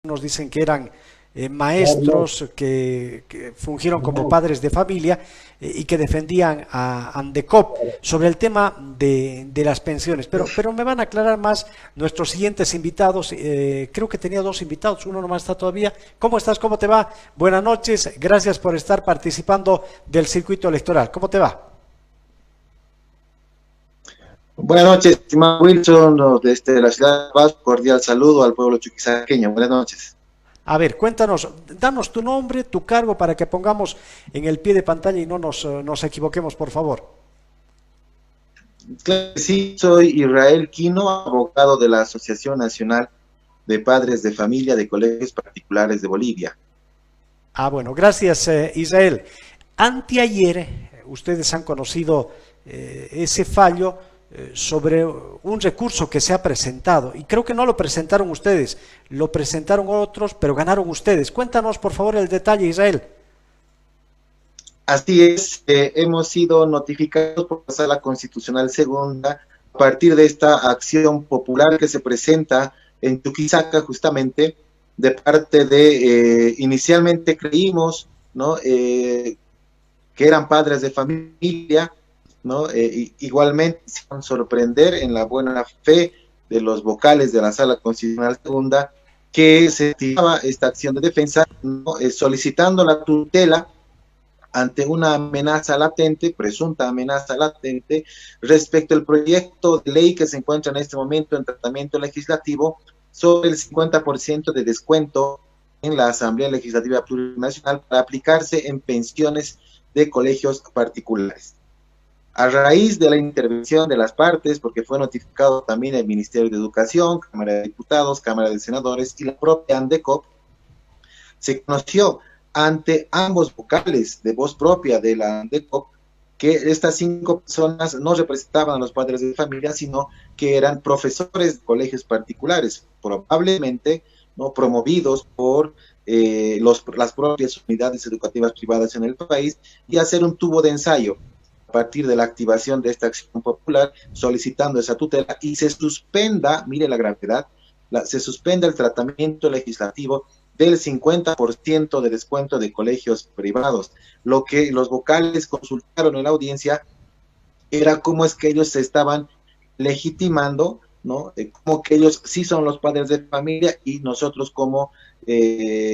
Nos dicen que eran maestros que fungieron como padres de familia y que defendían a Andecop sobre el tema de las pensiones. Pero me van a aclarar más nuestros siguientes invitados. Creo que tenía dos invitados, uno nomás está todavía. ¿Cómo estás? ¿Cómo te va? Buenas noches, gracias por estar participando del circuito electoral. ¿Cómo te va? Buenas noches, estimado Wilson, desde la ciudad de Paz, cordial saludo al pueblo chuquisaqueño. Buenas noches. A ver, cuéntanos, danos tu nombre, tu cargo para que pongamos en el pie de pantalla y no nos equivoquemos, por favor. Claro que sí, soy Israel Quino, abogado de la Asociación Nacional de Padres de Familia de Colegios Particulares de Bolivia. Ah, bueno, gracias Israel. Anteayer ustedes han conocido ese fallo sobre un recurso que se ha presentado y creo que no lo presentaron ustedes, lo presentaron otros, pero ganaron ustedes. Cuéntanos por favor el detalle, Israel. Así es, hemos sido notificados por la Sala Constitucional Segunda a partir de esta acción popular que se presenta en Chuquisaca justamente de parte de, inicialmente creímos, ¿no? Que eran padres de familia, ¿no? Igualmente se van a sorprender en la buena fe de los vocales de la Sala Constitucional Segunda que se activaba esta acción de defensa, ¿no? Solicitando la tutela ante una amenaza latente, presunta amenaza latente, respecto al proyecto de ley que se encuentra en este momento en tratamiento legislativo sobre el 50% de descuento en la Asamblea Legislativa Plurinacional para aplicarse en pensiones de colegios particulares. A raíz de la intervención de las partes, porque fue notificado también el Ministerio de Educación, Cámara de Diputados, Cámara de Senadores y la propia ANDECOP, se conoció ante ambos vocales de voz propia de la ANDECOP que estas 5 personas no representaban a los padres de familia, sino que eran profesores de colegios particulares, probablemente no promovidos por las propias unidades educativas privadas en el país, y hacer un tubo de ensayo a partir de la activación de esta acción popular, solicitando esa tutela y se suspenda, mire la gravedad, se suspenda el tratamiento legislativo del 50% de descuento de colegios privados. Lo que los vocales consultaron en la audiencia era cómo es que ellos se estaban legitimando, ¿no? Como que ellos sí son los padres de familia y nosotros como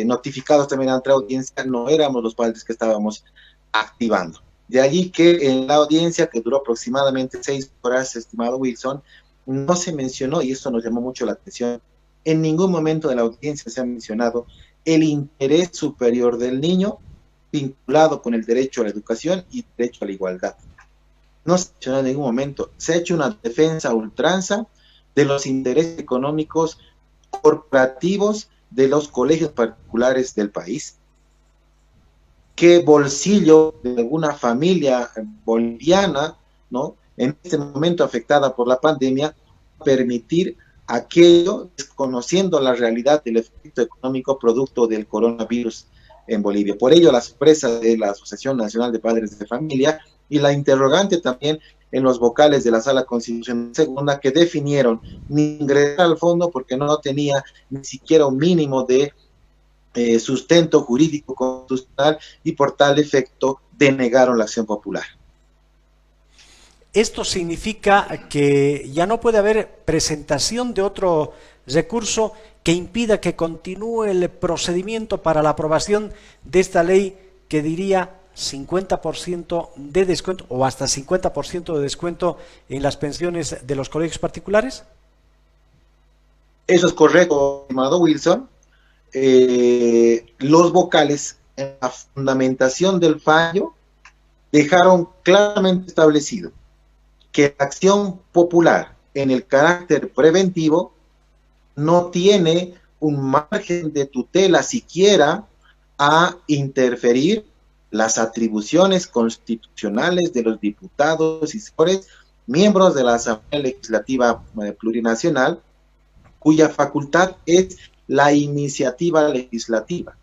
notificados también ante la audiencia no éramos los padres que estábamos activando. De allí que en la audiencia, que duró aproximadamente 6 horas, estimado Wilson, no se mencionó, y esto nos llamó mucho la atención, en ningún momento de la audiencia se ha mencionado el interés superior del niño vinculado con el derecho a la educación y derecho a la igualdad. No se ha mencionado en ningún momento. Se ha hecho una defensa a ultranza de los intereses económicos corporativos de los colegios particulares del país. ¿Qué bolsillo de alguna familia boliviana, ¿no?, en este momento afectada por la pandemia, permitir aquello, desconociendo la realidad del efecto económico producto del coronavirus en Bolivia? Por ello, la sorpresa de la Asociación Nacional de Padres de Familia y la interrogante también en los vocales de la Sala Constitucional Segunda, que definieron ni ingresar al fondo porque no tenía ni siquiera un mínimo de sustento jurídico constitucional y por tal efecto denegaron la acción popular. Esto significa que ya no puede haber presentación de otro recurso que impida que continúe el procedimiento para la aprobación de esta ley que diría 50% de descuento o hasta 50% de descuento en las pensiones de los colegios particulares. Eso es correcto, estimado Wilson. Los vocales en la fundamentación del fallo dejaron claramente establecido que la acción popular en el carácter preventivo no tiene un margen de tutela siquiera a interferir las atribuciones constitucionales de los diputados y senadores, miembros de la Asamblea Legislativa Plurinacional, cuya facultad es la iniciativa legislativa.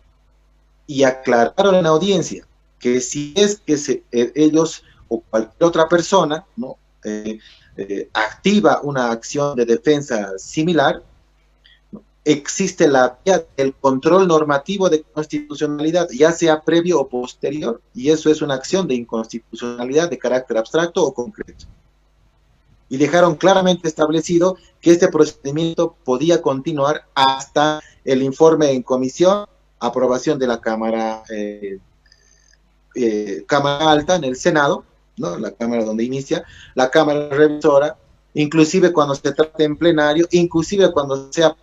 Y aclararon en la audiencia que si es que ellos o cualquier otra persona, ¿no?, activa una acción de defensa similar, existe la vía del control normativo de constitucionalidad, ya sea previo o posterior, y eso es una acción de inconstitucionalidad de carácter abstracto o concreto. Y dejaron claramente establecido que este procedimiento podía continuar hasta el informe en comisión, aprobación de la Cámara Alta en el Senado, ¿no? La Cámara donde inicia, la Cámara Revisora, inclusive cuando se trate en plenario, inclusive cuando sea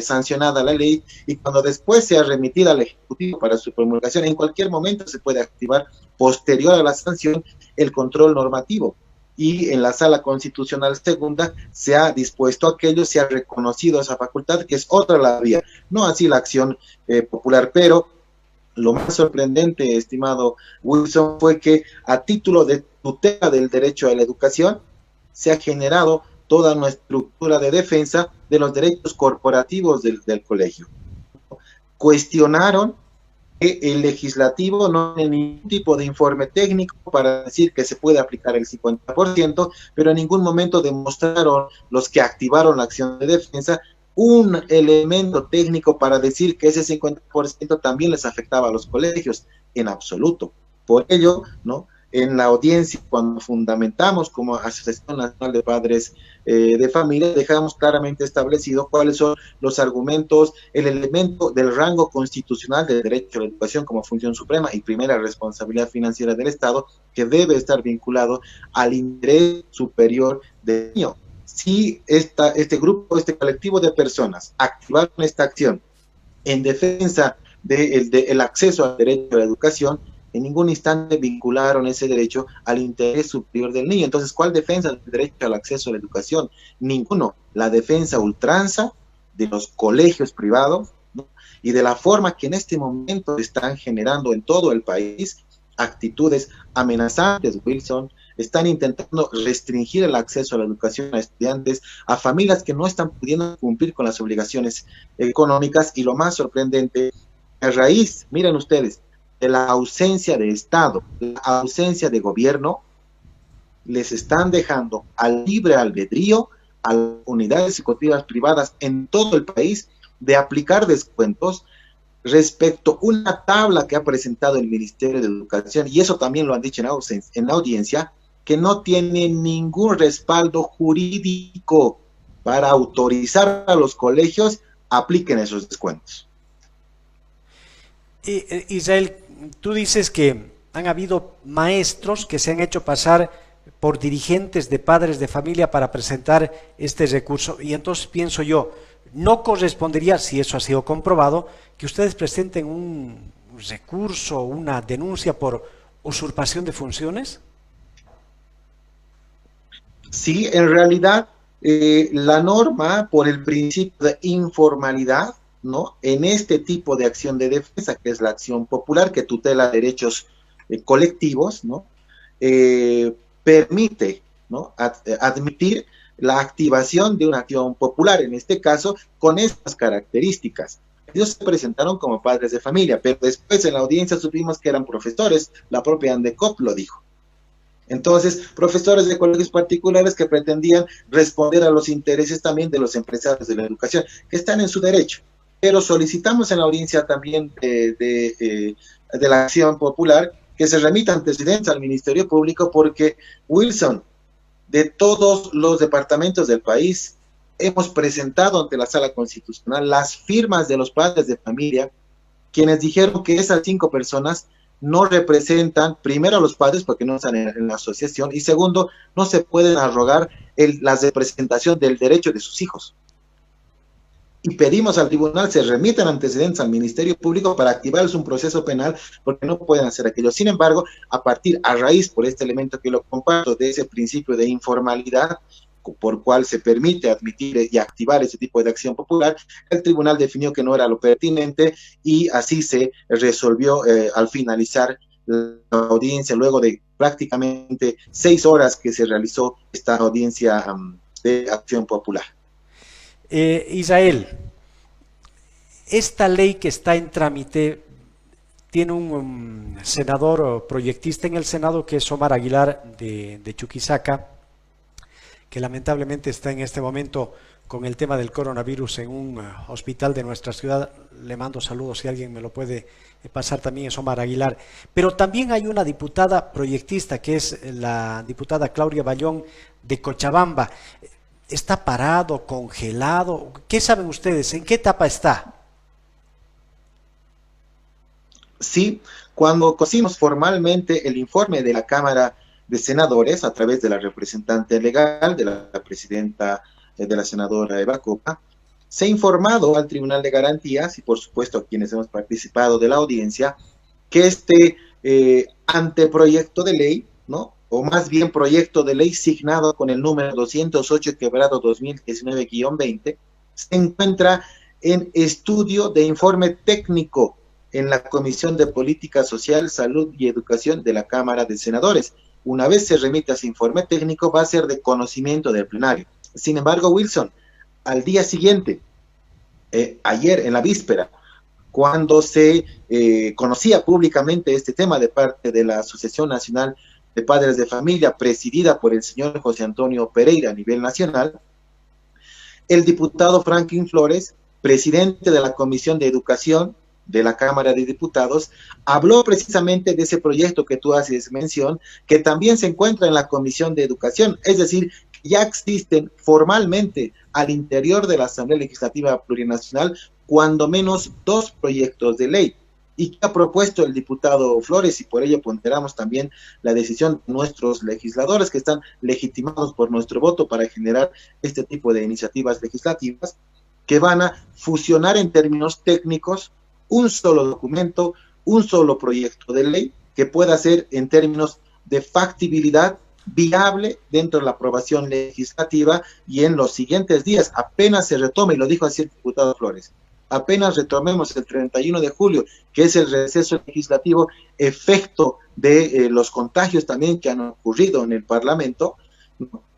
sancionada la ley y cuando después sea remitida al Ejecutivo para su promulgación, en cualquier momento se puede activar posterior a la sanción el control normativo. Y en la Sala Constitucional Segunda se ha dispuesto aquello, se ha reconocido esa facultad, que es otra la vía, no así la acción popular, pero lo más sorprendente, estimado Wilson, fue que a título de tutela del derecho a la educación se ha generado toda una estructura de defensa de los derechos corporativos del colegio. Cuestionaron que el legislativo no tiene ningún tipo de informe técnico para decir que se puede aplicar el 50%, pero en ningún momento demostraron los que activaron la acción de defensa un elemento técnico para decir que ese 50% también les afectaba a los colegios, en absoluto. Por ello, ¿no? En la audiencia, cuando fundamentamos como Asociación Nacional de Padres de Familia, dejamos claramente establecido cuáles son los argumentos, el elemento del rango constitucional del derecho a la educación como función suprema y primera responsabilidad financiera del Estado, que debe estar vinculado al interés superior del niño. Si este grupo, este colectivo de personas activaron esta acción en defensa del acceso al derecho a la educación, en ningún instante vincularon ese derecho al interés superior del niño. Entonces, ¿cuál defensa del derecho al acceso a la educación? Ninguno. La defensa ultranza de los colegios privados, ¿no? Y de la forma que en este momento están generando en todo el país actitudes amenazantes, Wilson. Están intentando restringir el acceso a la educación a estudiantes, a familias que no están pudiendo cumplir con las obligaciones económicas, y lo más sorprendente, a raíz, miren ustedes, de la ausencia de Estado, la ausencia de gobierno, les están dejando al libre albedrío a las unidades educativas privadas en todo el país de aplicar descuentos respecto a una tabla que ha presentado el Ministerio de Educación, y eso también lo han dicho en la audiencia, que no tiene ningún respaldo jurídico para autorizar a los colegios a apliquen esos descuentos. Israel, tú dices que han habido maestros que se han hecho pasar por dirigentes de padres de familia para presentar este recurso, y entonces pienso yo, ¿no correspondería, si eso ha sido comprobado, que ustedes presenten un recurso, una denuncia por usurpación de funciones? Sí, en realidad la norma, por el principio de informalidad, ¿no? En este tipo de acción de defensa, que es la acción popular, que tutela derechos colectivos, ¿no? Permite, ¿no? Admitir la activación de una acción popular, en este caso, con estas características. Ellos se presentaron como padres de familia, pero después en la audiencia supimos que eran profesores, la propia ANDECOP lo dijo. Entonces, profesores de colegios particulares que pretendían responder a los intereses también de los empresarios de la educación, que están en su derecho. Pero solicitamos en la audiencia también de la acción popular que se remita antecedentes al Ministerio Público, porque, Wilson, de todos los departamentos del país, hemos presentado ante la Sala Constitucional las firmas de los padres de familia, quienes dijeron que esas 5 personas no representan, primero, a los padres porque no están en la asociación, y segundo, no se pueden arrogar la representación del derecho de sus hijos. Y pedimos al tribunal se remitan antecedentes al Ministerio Público para activarles un proceso penal, porque no pueden hacer aquello. Sin embargo, a raíz, por este elemento que lo comparto, de ese principio de informalidad, por cual se permite admitir y activar ese tipo de acción popular, el tribunal definió que no era lo pertinente, y así se resolvió al finalizar la audiencia, luego de prácticamente 6 horas que se realizó esta audiencia de acción popular. Israel, esta ley que está en trámite tiene un senador o proyectista en el Senado, que es Omar Aguilar de Chuquisaca, que lamentablemente está en este momento con el tema del coronavirus en un hospital de nuestra ciudad. Le mando saludos si alguien me lo puede pasar también, es Omar Aguilar. Pero también hay una diputada proyectista que es la diputada Claudia Bayón de Cochabamba. ¿Está parado, congelado? ¿Qué saben ustedes? ¿En qué etapa está? Sí, cuando conocimos formalmente el informe de la Cámara de Senadores a través de la representante legal, de la presidenta de la senadora Eva Copa, se ha informado al Tribunal de Garantías y por supuesto a quienes hemos participado de la audiencia que este anteproyecto de ley, ¿no? O más bien proyecto de ley signado con el número 208/2019-20, se encuentra en estudio de informe técnico en la Comisión de Política Social, Salud y Educación de la Cámara de Senadores. Una vez se remita ese informe técnico, va a ser de conocimiento del plenario. Sin embargo, Wilson, al día siguiente, ayer en la víspera, cuando se conocía públicamente este tema de parte de la Asociación Nacional de Padres de Familia, presidida por el señor José Antonio Pereira a nivel nacional, el diputado Franklin Flores, presidente de la Comisión de Educación de la Cámara de Diputados, habló precisamente de ese proyecto que tú haces mención, que también se encuentra en la Comisión de Educación, es decir, ya existen formalmente al interior de la Asamblea Legislativa Plurinacional cuando menos 2 proyectos de ley. ¿Y qué ha propuesto el diputado Flores? Y por ello ponderamos también la decisión de nuestros legisladores que están legitimados por nuestro voto para generar este tipo de iniciativas legislativas que van a fusionar en términos técnicos un solo documento, un solo proyecto de ley que pueda ser en términos de factibilidad viable dentro de la aprobación legislativa y en los siguientes días, apenas se retome, y lo dijo así el diputado Flores, apenas retomemos el 31 de julio, que es el receso legislativo, efecto de los contagios también que han ocurrido en el Parlamento,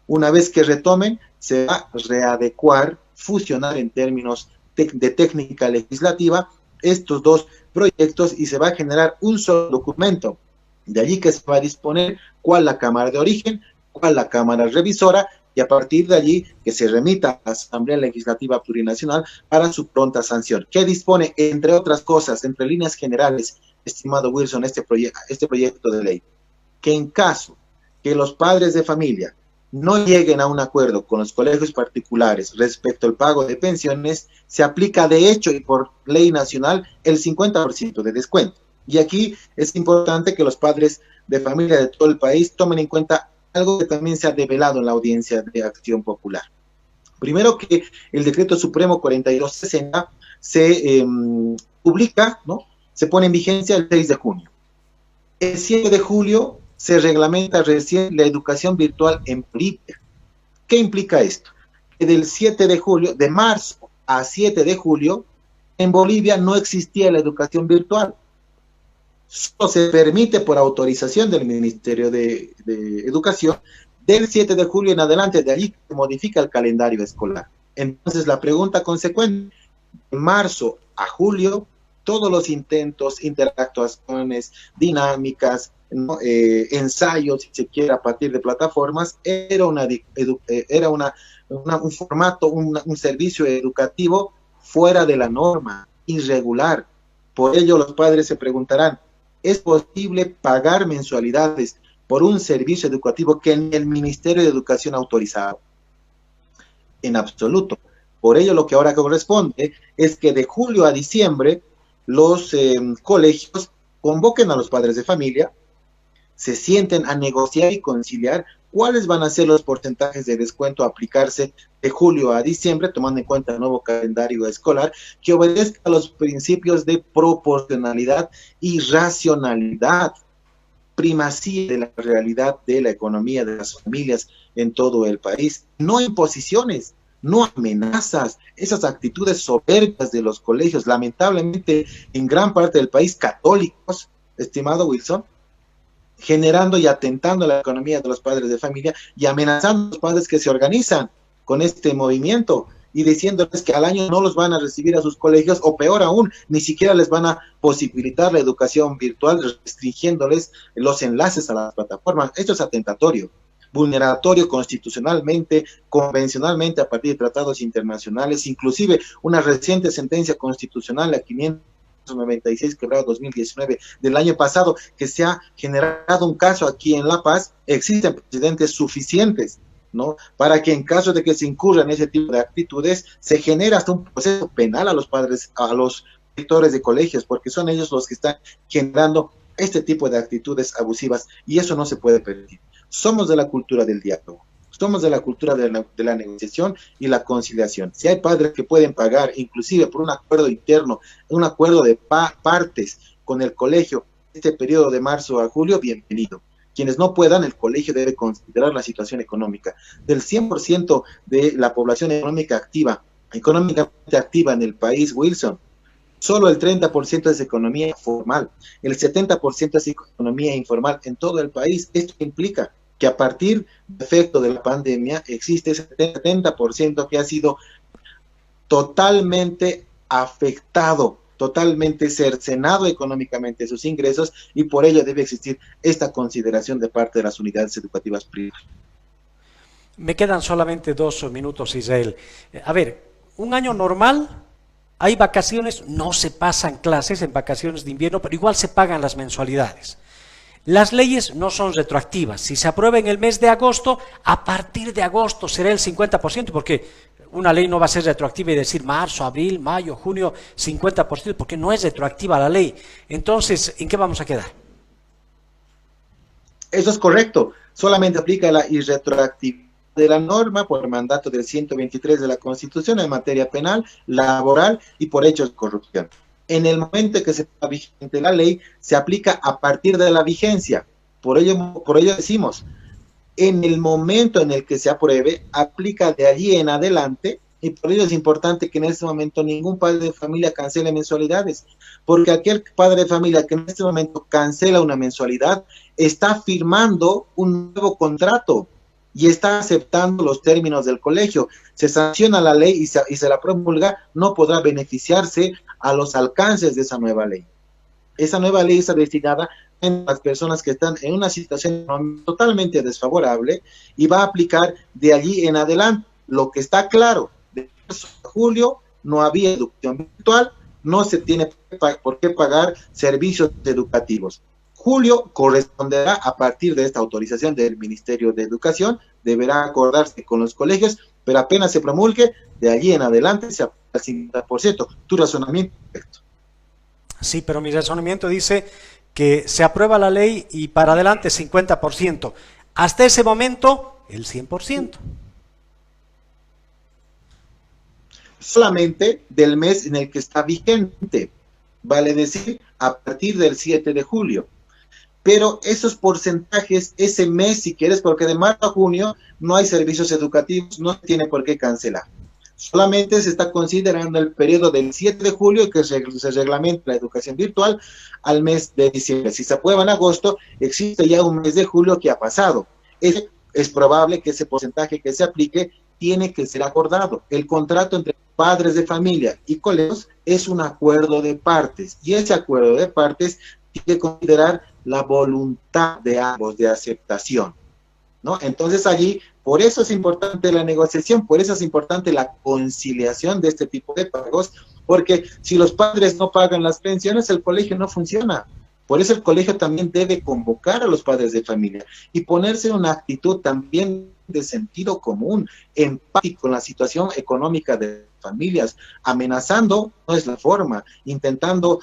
una vez que retomen, se va a readecuar, fusionar en términos de técnica legislativa estos 2 proyectos y se va a generar un solo documento. De allí que se va a disponer cuál la Cámara de Origen, cuál la Cámara Revisora, y a partir de allí que se remita a la Asamblea Legislativa Plurinacional para su pronta sanción. ¿Qué dispone, entre otras cosas, entre líneas generales, estimado Wilson, este proyecto de ley? Que en caso que los padres de familia no lleguen a un acuerdo con los colegios particulares respecto al pago de pensiones, se aplica de hecho y por ley nacional el 50% de descuento. Y aquí es importante que los padres de familia de todo el país tomen en cuenta algo que también se ha develado en la audiencia de Acción Popular. Primero, que el Decreto Supremo 4260 se publica, ¿no? Se pone en vigencia el 6 de junio. El 7 de julio se reglamenta recién la educación virtual en Bolivia. ¿Qué implica esto? Que del 7 de julio, de marzo a 7 de julio, en Bolivia no existía la educación virtual. Solo se permite por autorización del Ministerio de Educación del 7 de julio en adelante, de allí se modifica el calendario escolar. Entonces la pregunta consecuente, de marzo a julio, todos los intentos, interactuaciones, dinámicas, ¿no? Ensayos, si se quiere, a partir de plataformas, era un formato, un servicio educativo fuera de la norma, irregular. Por ello los padres se preguntarán, ¿es posible pagar mensualidades por un servicio educativo que ni el Ministerio de Educación ha autorizado? En absoluto. Por ello lo que ahora corresponde es que de julio a diciembre los colegios convoquen a los padres de familia, se sienten a negociar y conciliar cuáles van a ser los porcentajes de descuento a aplicarse de julio a diciembre, tomando en cuenta el nuevo calendario escolar, que obedezca a los principios de proporcionalidad y racionalidad, primacía de la realidad de la economía de las familias en todo el país, no imposiciones, no amenazas, esas actitudes soberbias de los colegios, lamentablemente en gran parte del país católicos, estimado Wilson, generando y atentando a la economía de los padres de familia y amenazando a los padres que se organizan con este movimiento y diciéndoles que al año no los van a recibir a sus colegios, o peor aún, ni siquiera les van a posibilitar la educación virtual, restringiéndoles los enlaces a las plataformas. Esto es atentatorio. vulneratorio constitucionalmente, convencionalmente a partir de tratados internacionales, inclusive una reciente sentencia constitucional, la 596 quebrado 2019 del año pasado, que se ha generado un caso aquí en La Paz. Existen precedentes suficientes, ¿no?, para que en caso de que se incurra en ese tipo de actitudes, se genere hasta un proceso penal a los padres, a los directores de colegios, porque son ellos los que están generando este tipo de actitudes abusivas, y eso no se puede permitir. Somos de la cultura del diálogo, somos de la cultura de la negociación y la conciliación. Si hay padres que pueden pagar, inclusive por un acuerdo interno, un acuerdo de partes con el colegio, este periodo de marzo a julio, bienvenido. Quienes no puedan, el colegio debe considerar la situación económica. Del 100% de la población económicamente activa en el país, Wilson, solo el 30% es economía formal, el 70% es economía informal en todo el país. Esto implica que a partir del efecto de la pandemia existe ese 70% que ha sido totalmente afectado, totalmente cercenado económicamente sus ingresos, y por ello debe existir esta consideración de parte de las unidades educativas privadas. Me quedan solamente 2 minutos, Israel. A ver, un año normal, hay vacaciones, no se pasan clases en vacaciones de invierno, pero igual se pagan las mensualidades. Las leyes no son retroactivas. Si se aprueba en el mes de agosto, a partir de agosto será el 50%, porque una ley no va a ser retroactiva y decir marzo, abril, mayo, junio, 50%, porque no es retroactiva la ley. Entonces, ¿en qué vamos a quedar? Eso es correcto. Solamente aplica la irretroactividad de la norma por mandato del 123 de la Constitución en materia penal, laboral y por hechos de corrupción. En el momento en que se está vigente la ley, se aplica a partir de la vigencia. Por ello decimos, en el momento en el que se apruebe, aplica de allí en adelante, y por ello es importante que en este momento ningún padre de familia cancele mensualidades, porque aquel padre de familia que en este momento cancela una mensualidad está firmando un nuevo contrato y está aceptando los términos del colegio. Se sanciona la ley y se la promulga, no podrá beneficiarse a los alcances de esa nueva ley. Esa nueva ley está destinada a las personas que están en una situación totalmente desfavorable y va a aplicar de allí en adelante. Lo que está claro, de marzo a julio no había educación virtual, no se tiene por qué pagar servicios educativos. Julio corresponderá a partir de esta autorización del Ministerio de Educación, deberá acordarse con los colegios, pero apenas se promulgue, de allí en adelante se aplica el 50%. Tu razonamiento es correcto. Sí, pero mi razonamiento dice que se aprueba la ley y para adelante 50%. Hasta ese momento, el 100%. Solamente del mes en el que está vigente, vale decir, a partir del 7 de julio. Pero esos porcentajes, ese mes, si quieres, porque de marzo a junio no hay servicios educativos, no tiene por qué cancelar. Solamente se está considerando el periodo del 7 de julio que se reglamenta la educación virtual al mes de diciembre. Si se aprueba en agosto, existe ya un mes de julio que ha pasado. Es probable que ese porcentaje que se aplique tiene que ser acordado. El contrato entre padres de familia y colegios es un acuerdo de partes, y ese acuerdo de partes tiene que considerar la voluntad de ambos de aceptación, ¿no? Entonces allí, por eso es importante la negociación, por eso es importante la conciliación de este tipo de pagos, porque si los padres no pagan las pensiones, el colegio no funciona. Por eso el colegio también debe convocar a los padres de familia y ponerse en una actitud también de sentido común, empático con la situación económica de familias. Amenazando no es la forma, intentando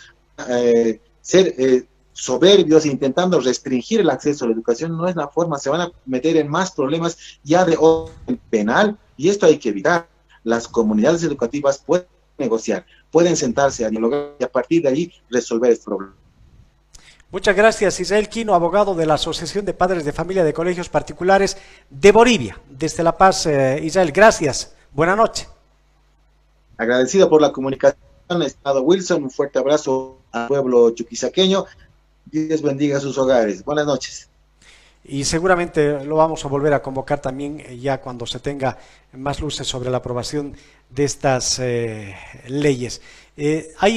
ser soberbios, intentando restringir el acceso a la educación no es la forma. Se van a meter en más problemas ya de orden penal, y esto hay que evitar. Las comunidades educativas pueden negociar, pueden sentarse a dialogar y a partir de allí resolver este problema. Muchas gracias, Israel Quino, abogado de la Asociación de Padres de Familia de Colegios Particulares de Bolivia, desde La Paz. Israel, gracias. Buenas noches. Agradecido por la comunicación, Estado Wilson. Un fuerte abrazo al pueblo chuquisaqueño. Dios bendiga sus hogares. Buenas noches. Y seguramente lo vamos a volver a convocar también ya cuando se tenga más luces sobre la aprobación de estas leyes. Hay